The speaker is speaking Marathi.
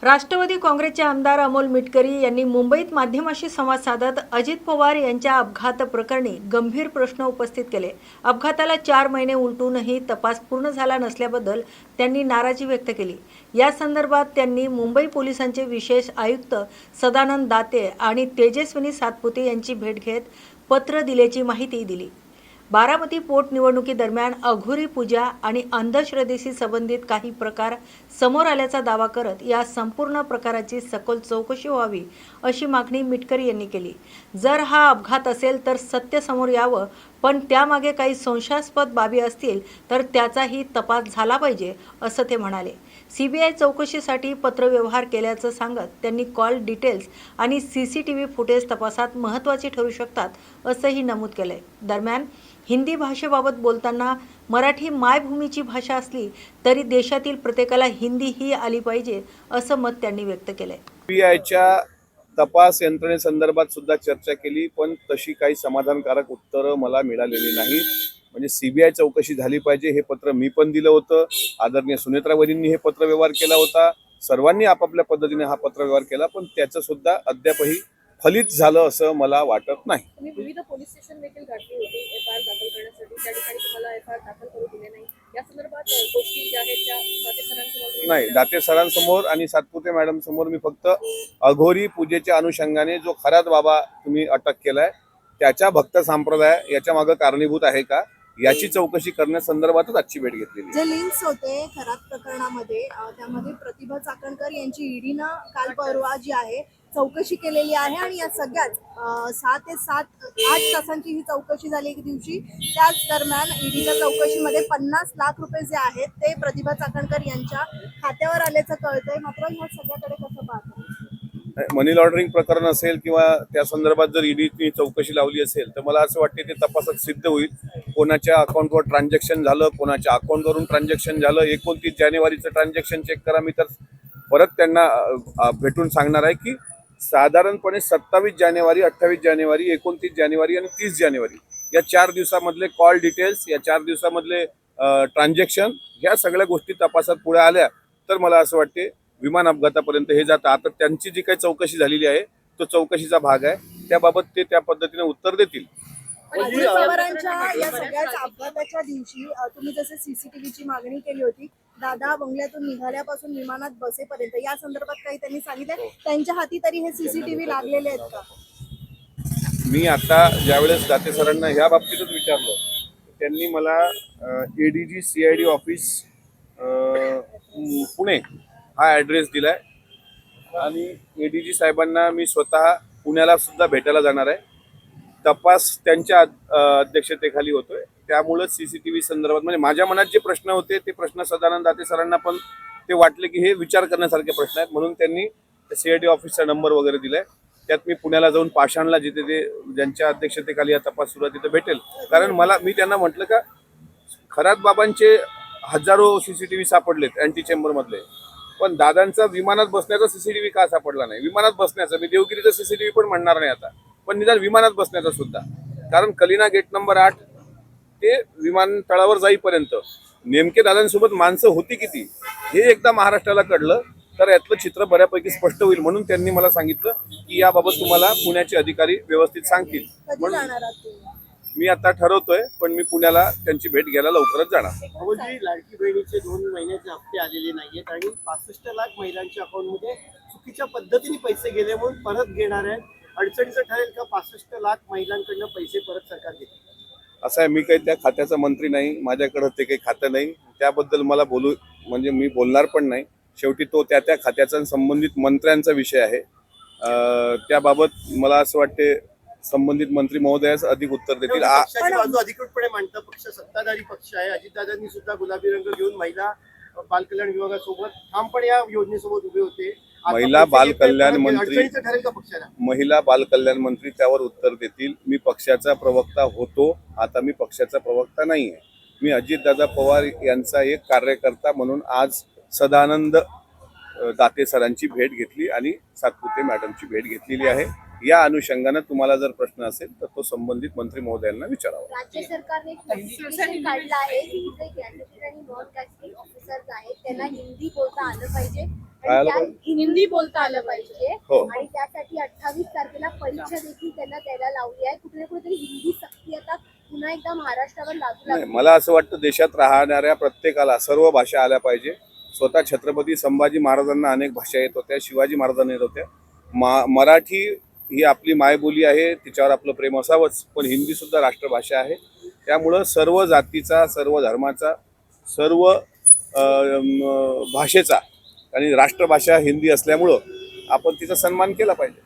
राष्ट्रवादी काँग्रेसचे आमदार अमोल मिटकरी यांनी मुंबईत माध्यमांशी संवाद साधत अजित पवार यांच्या अपघात प्रकरणी गंभीर प्रश्न उपस्थित केले। अपघाताला 4 महिने उलटूनही तपास पूर्ण झाला नसल्याबद्दल त्यांनी नाराजी व्यक्त केली। या संदर्भात त्यांनी मुंबई पोलिसांचे विशेष आयुक्त सदानंद दाते आणि तेजस्विनी सातपुते यांची भेट घेत पत्र दिल्याची माहिती दिली। बारामती पोटनिवडणुकीदरम्यान अघोरी पूजा आणि अंधश्रद्धेशी संबंधित काही प्रकार समोर आल्याचा दावा करत या संपूर्ण प्रकाराची सखोल चौकशी व्हावी अशी मागणी मिटकरी यांनी केली। जर हा अपघात असेल तर सत्य समोर यावं, पण त्यामागे काही संशयास्पद बाबी असतील तर त्याचाही तपास झाला पाहिजे असं ते म्हणाले। सीबीआय चौकशीसाठी पत्रव्यवहार केल्याचं सांगत त्यांनी कॉल डिटेल्स आणि सीसीटीव्ही फुटेज तपासात महत्त्वाची ठरू शकतात असंही नमूद केलंय। दरम्यान हिंदी भाषेबाबत बोलताना मराठी मायभूमीची भाषा असली तरी देशातील प्रत्येकाला हिंदी ही आली पाहिजे असं मत त्यांनी व्यक्त केलंय। सीबीआयच्या तपास यंत्रणेसंदर्भात सुद्धा चर्चा केली, पण तशी काही समाधानकारक उत्तरं मला मिळालेली नाही। म्हणजे सीबीआय चौकशी झाली पाहिजे हे पत्र मी पण दिलं होतं, आदरणीय सुनेत्रा वहिनींनी हे पत्रव्यवहार केला होता, सर्वांनी आपापल्या पद्धतीने हा पत्रव्यवहार केला, पण त्याचं सुद्धा अद्यापही फलित झालं असं मला वाटत नाही। तुम्ही विविध पोलीस स्टेशन देखील गाठली होती एफआयआर दाखल करण्यासाठी, त्या ठिकाणी तुम्हाला एफआयआर दाखल करू दिले नाही। या संदर्भात गोष्टी ज्या आहेत त्या दाते सरांसमोर नाही, दाते सरांसमोर आणि सातपुते मॅडम समोर मी फक्त अघोरी पूजेच्या अनुषंगाने जो खरात बाबा तुम्ही अटक केलाय त्याच्या भक्त संप्रदाय याच्या मागे कारणीभूत आहे का याची चौकशी करण्यासंदर्भातच आजची भेट घेतलेली। जे लिंक्स होते खरात प्रकरणामध्ये त्यामध्ये प्रतिभा चाकणकर यांची ईडीनं काल परवा जी आहे चौकशी केलेली आहे आणि या सगळ्याच 6 ते 8 तासांची ही चौकशी झाली एक दिवशी। त्याच दरम्यान ईडीच्या चौकशीमध्ये 50 लाख रुपये जे आहेत ते प्रतिभा चाकणकर यांच्या खात्यावर आल्याचं कळतंय। मात्र ह्या सगळ्याकडे कसं पाहता? मनी लॉन्ड्रिंग प्रकरण असेल किंवा त्या संदर्भात जर ईडीने चौकशी लावली असेल तर मला असं वाटते ते तपासात सिद्ध होईल। कोणाच्या अकाउंटवर ट्रान्झॅक्शन झालं, कोणाच्या अकाउंटवरून ट्रान्झॅक्शन झालं, 29 जानेवारीचं ट्रान्झॅक्शन चेक करा। मी तर परत त्यांना भेटून सांगणार आहे की साधारणपणे 27 जानेवारी, 28 जानेवारी, 29 जानेवारी आणि 30 जानेवारी या 4 दिवसामधले कॉल डिटेल्स, या 4 दिवसामधले ट्रान्झॅक्शन, ह्या सगळ्या गोष्टी तपासात पुढे आल्या तर मला असं वाटते विमान अपघातापर्यंत हे जातं। आता त्यांची जी काही चौकशी झालेली आहे तो चौकशीचा भाग आहे, त्याबाबत ते त्या पद्धतीने उत्तर देतील। अजित पवारांच्या या सगळ्याच अपघाताच्या दिवशी तुम्ही जसे सीसीटीव्हीची मागणी केली होती, दादा बंगल्यातून निघाल्यापासून विमानात बसेपर्यंत या संदर्भात काही त्यांनी सांगितलं? त्यांच्या हाती तरी हे सीसीटीव्ही लागलेले आहेत का? मी आता ज्यावेळेस दाते सरांना ह्या बाबतीतच विचारलं त्यांनी मला एडीजी सीआयडी ऑफिस पुणे हा ॲड्रेस दिलाय आणि एडीजी साहेबांना मी स्वतः पुण्याला सुद्धा भेटायला जाणार आहे। तपास त्यांच्या अध्यक्षतेखाली होतोय, त्यामुळं सीसीटीव्ही संदर्भात म्हणजे माझ्या मनात जे प्रश्न होते ते प्रश्न सदानंद दाते सरांना पण ते वाटले की हे विचार करण्यासारखे प्रश्न आहेत, म्हणून त्यांनी सीआयडी ऑफिसचा नंबर वगैरे दिलाय। त्यात मी पुण्याला जाऊन पाषाणला जिथे ते ज्यांच्या अध्यक्षतेखाली हा तपास सुरू आहे तिथे भेटेल। कारण मी त्यांना म्हटलं का खरात बाबांचे हजारो सीसीटीव्ही सापडलेत अँटी चेंबरमधले, पण दादांचा विमानात बसण्याचा सीसीटीव्ही का सापडला नाही? विमानात बसण्याचा मी देवगिरीचा सीसीटीव्ही पण म्हणणार नाही आता, पण निदान विमानात बसण्याचा सुद्धा। कारण कलिना गेट नंबर 8 ते विमानतळावर जाईपर्यंत नेमके दादांसोबत माणसं होती किती हे एकदा महाराष्ट्राला कळलं तर यातलं चित्र बऱ्यापैकी स्पष्ट होईल। म्हणून त्यांनी मला सांगितलं की याबाबत तुम्हाला पुण्याचे अधिकारी व्यवस्थित सांगतील। मी आता ठरवतोय, पण मी पुण्याला त्यांची भेट घ्यायला लवकरच जाणार। लाडकी बहिणीचे 2 महिन्याचे हप्ते आलेले नाहीयेत आणि 65 लाख महिलांच्या अकाउंटमध्ये चुकीच्या पद्धतीने पैसे गेले म्हणून परत घेणार आहेत। अडचणीचं ठरेल का 65 लाख महिलांकडनं पैसे परत सरकार घेते? असं आहे, मी काही त्या खात्याचा मंत्री नाही, माझ्याकडे ते काही खातं नाही, त्याबद्दल मला मी बोलणार पण नाही। शेवटी तो त्या खात्याचा संबंधित मंत्र्यांचा विषय आहे। त्याबाबत मला असं वाटते संबंधित मंत्री महोदयाच अधिक उत्तर देतील। पक्षाची बाजू अधिकृतपणे मांडता पक्ष सत्ताधारी पक्ष आहे। अजितदादांनी सुद्धा गुलाबी रंग घेऊन महिला बालकल्याण विभागासोबत ठामपणे या योजनेसोबत उभे होते। महिला बालकल्याण मंत्री त्यावर उत्तर देतील। मी पक्षाचा प्रवक्ता होतो, आता मी पक्षाचा प्रवक्ता नाही आहे। मी अजितदादा पवार यांचा एक कार्यकर्ता म्हणून आज सदानंद दाते सरांची भेट घेतली आणि सातपुते मॅडमची भेट घेतलेली आहे। या अनुषंगाने तुम्हाला जर प्रश्न असेल तर तो संबंधित मंत्री महोदयांना विचारावा। राज्य सरकारने काढला आहे की जे गॅजेटेड आणि नॉन गॅजेटेड ऑफिसर्स आहेत त्यांना हिंदी बोलता आलं पाहिजे काय आलं पाहिजे? हिंदी बोलता आलं पाहिजे हो. आणि त्यासाठी 28 तारखेला परीक्षा देखील त्यांना द्यायला लावली आहे. कुठे ना कुठेतरी हिंदी सक्ती आता पुन्हा एकदा महाराष्ट्रावर लागू नाही, लागली. मला असं वाटतं देशात राहणाऱ्या प्रत्येकाला सर्व भाषा आल्या पाहिजे. स्वतः छत्रपती संभाजी महाराजांना अनेक भाषा येत होत्या, शिवाजी महाराजांना येत होत्या. मराठी ही आपली मायबोली आहे, तिच्यावर आपलं प्रेम असावंच, पण हिंदी सुद्धा राष्ट्रभाषा आहे. त्यामुळं सर्व जातीचा, सर्व धर्माचा, सर्व भाषेचा आणि राष्ट्रभाषा हिंदी असल्यामुळं आपण तिचा सन्मान केला पाहिजे.